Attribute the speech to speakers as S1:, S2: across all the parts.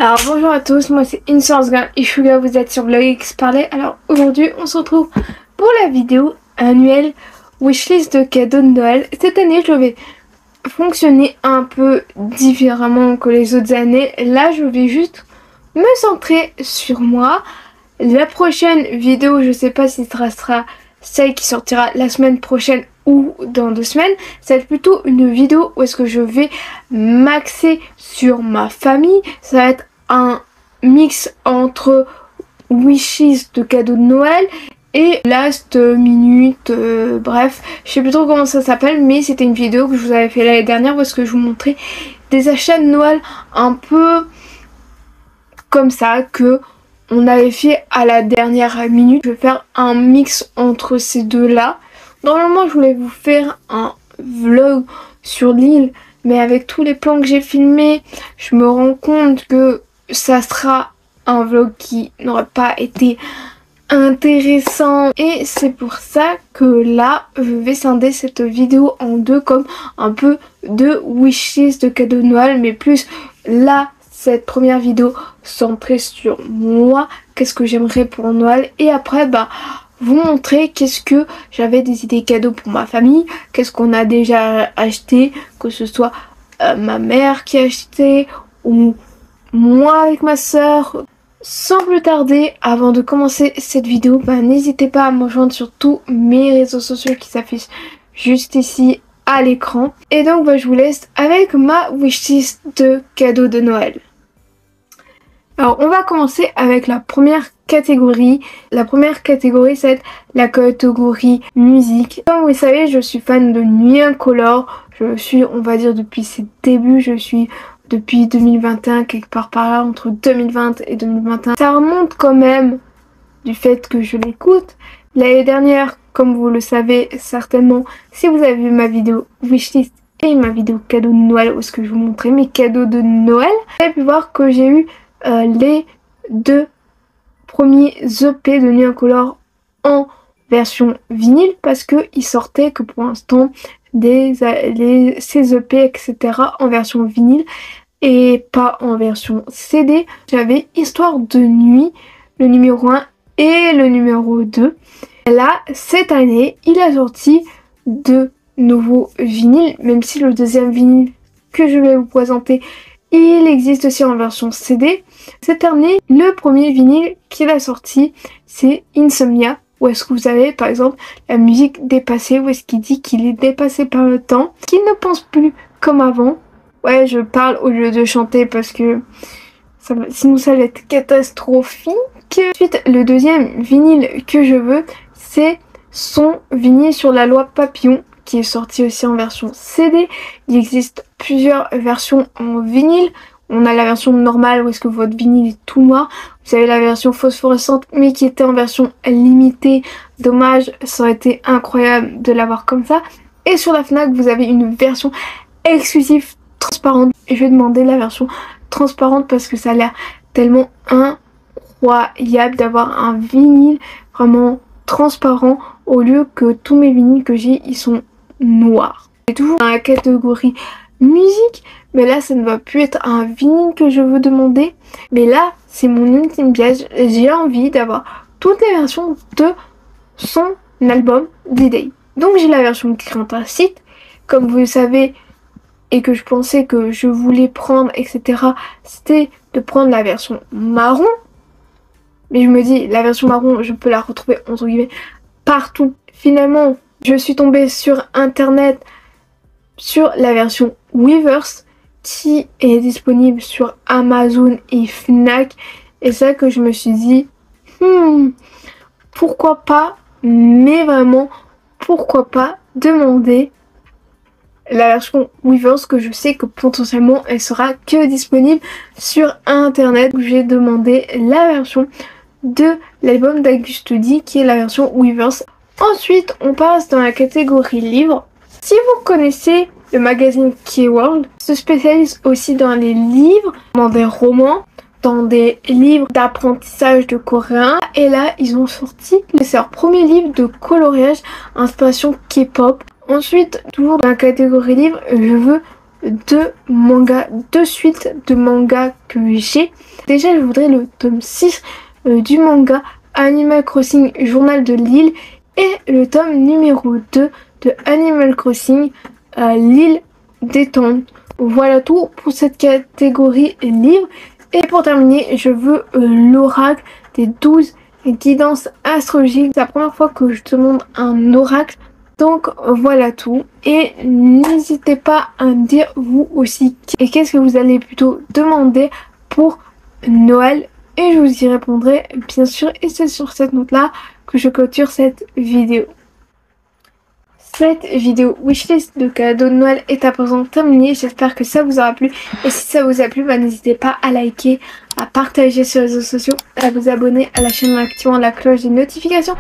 S1: Alors bonjour à tous, moi c'est InSourceGirl et Suga, vous êtes sur Blogx Parler. Alors aujourd'hui on se retrouve pour la vidéo annuelle wishlist de cadeaux de Noël. Cette année je vais fonctionner un peu différemment que les autres années. Là je vais juste me centrer sur moi. La prochaine vidéo, je sais pas si ce sera celle qui sortira la semaine prochaine ou dans 2 semaines. Ça va être plutôt une vidéo où est-ce que je vais m'axer sur ma famille. Ça va être un mix entre wishlist de cadeaux de Noël et last minute, bref, je sais plus trop comment ça s'appelle, mais c'était une vidéo que je vous avais fait l'année dernière parce que je vous montrais des achats de Noël un peu comme ça que on avait fait à la dernière minute. Je vais faire un mix entre ces deux là. Normalement je voulais vous faire un vlog sur l'île, mais avec tous les plans que j'ai filmés, je me rends compte que ça sera un vlog qui n'aurait pas été intéressant. Et c'est pour ça que là, je vais scinder cette vidéo en deux comme un peu de wishlist de cadeaux de Noël, mais plus là, cette première vidéo centrée sur moi, qu'est-ce que j'aimerais pour Noël, et après vous montrer qu'est-ce que j'avais des idées cadeaux pour ma famille, qu'est-ce qu'on a déjà acheté, que ce soit ma mère qui a acheté ou moi avec ma soeur. Sans plus tarder, avant de commencer cette vidéo, n'hésitez pas à me rejoindre sur tous mes réseaux sociaux qui s'affichent juste ici à l'écran. Et donc je vous laisse avec ma wishlist de cadeaux de Noël. Alors on va commencer avec la première catégorie. La première catégorie, c'est la catégorie musique. Comme vous le savez, je suis fan de Nuit Incolore. Je suis, on va dire, depuis ses débuts, je suis depuis 2021, quelque part par là, entre 2020 et 2021. Ça remonte quand même du fait que je l'écoute. L'année dernière, comme vous le savez certainement, si vous avez vu ma vidéo wishlist et ma vidéo cadeau de Noël, où est-ce que je vous montrais mes cadeaux de Noël, vous avez pu voir que j'ai eu les 2 premiers EP de Nuit Incolore en version vinyle, parce que ils sortaient que pour l'instant ces EP etc en version vinyle et pas en version CD. J'avais Histoire de nuit, le numéro 1 et le numéro 2. Là, cette année, il a sorti 2 nouveaux vinyles, même si le deuxième vinyle que je vais vous présenter, il existe aussi en version CD. Cette année, le premier vinyle qu'il a sorti, c'est Insomnia, où est-ce que vous avez par exemple la musique dépassée, où est-ce qu'il dit qu'il est dépassé par le temps, qu'il ne pense plus comme avant. Ouais, je parle au lieu de chanter parce que sinon ça va être catastrophique. Ensuite, le deuxième vinyle que je veux, c'est son vinyle sur la loi Papillon, qui est sorti aussi en version CD. Il existe plusieurs versions en vinyle. On a la version normale où est-ce que votre vinyle est tout noir. Vous avez la version phosphorescente mais qui était en version limitée. Dommage, ça aurait été incroyable de l'avoir comme ça. Et sur la Fnac, vous avez une version exclusive transparente. Et je vais demander la version transparente parce que ça a l'air tellement incroyable d'avoir un vinyle vraiment transparent au lieu que tous mes vinyles que j'ai, ils sont noirs. C'est toujours dans la catégorie musique, mais là ça ne va plus être un vinyle que je veux demander, mais là c'est mon ultime piège. J'ai envie d'avoir toutes les versions de son album D-Day. Donc j'ai la version qui rentre un site, comme vous le savez, et que je pensais que je voulais prendre, etc. C'était de prendre la version marron. Mais je me dis, la version marron, je peux la retrouver entre guillemets partout. Finalement, je suis tombée sur internet sur la version Weverse qui est disponible sur Amazon et Fnac. Et c'est ça que je me suis dit, pourquoi pas, mais vraiment, pourquoi pas demander la version Weverse, que je sais que potentiellement elle sera que disponible sur internet. J'ai demandé la version de l'album d'Auguste D qui est la version Weverse. Ensuite on passe dans la catégorie livres. Si vous connaissez le magazine Keyworld, se spécialise aussi dans les livres, dans des romans, dans des livres d'apprentissage de coréen. Et là ils ont sorti leur premier livre de coloriage inspiration K-pop. Ensuite, toujours dans la catégorie livre, je veux deux mangas, deux suites de mangas que j'ai. Déjà, je voudrais le tome 6 du manga Animal Crossing Journal de l'île et le tome numéro 2 de Animal Crossing l'île détente. Voilà tout pour cette catégorie livre. Et pour terminer, je veux l'oracle des 12 guidances astrologiques. C'est la première fois que je demande un oracle. Donc voilà tout. Et n'hésitez pas à me dire vous aussi. Et qu'est-ce que vous allez plutôt demander pour Noël? Et je vous y répondrai bien sûr. Et c'est sur cette note-là que je clôture cette vidéo. Cette vidéo wishlist de cadeaux de Noël est à présent terminée. J'espère que ça vous aura plu. Et si ça vous a plu, n'hésitez pas à liker, à partager sur les réseaux sociaux, à vous abonner à la chaîne en activant la cloche des notifications.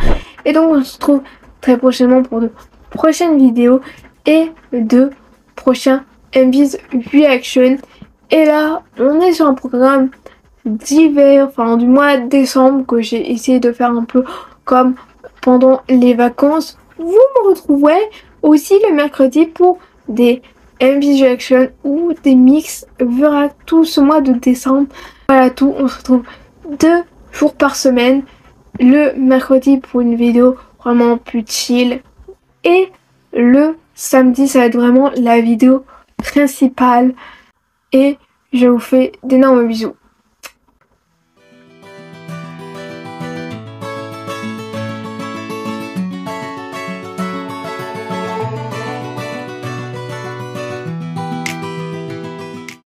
S1: Et donc on se retrouve très prochainement pour de prochaines vidéos et de prochains MVs Reaction. Et là, on est sur un programme d'hiver, enfin du mois de décembre que j'ai essayé de faire un peu comme pendant les vacances. Vous me retrouverez aussi le mercredi pour des MV Reaction ou des mix verra tout ce mois de décembre. Voilà tout, on se retrouve 2 jours par semaine. Le mercredi pour une vidéo vraiment plus chill. Et le samedi, ça va être vraiment la vidéo principale. Et je vous fais d'énormes bisous.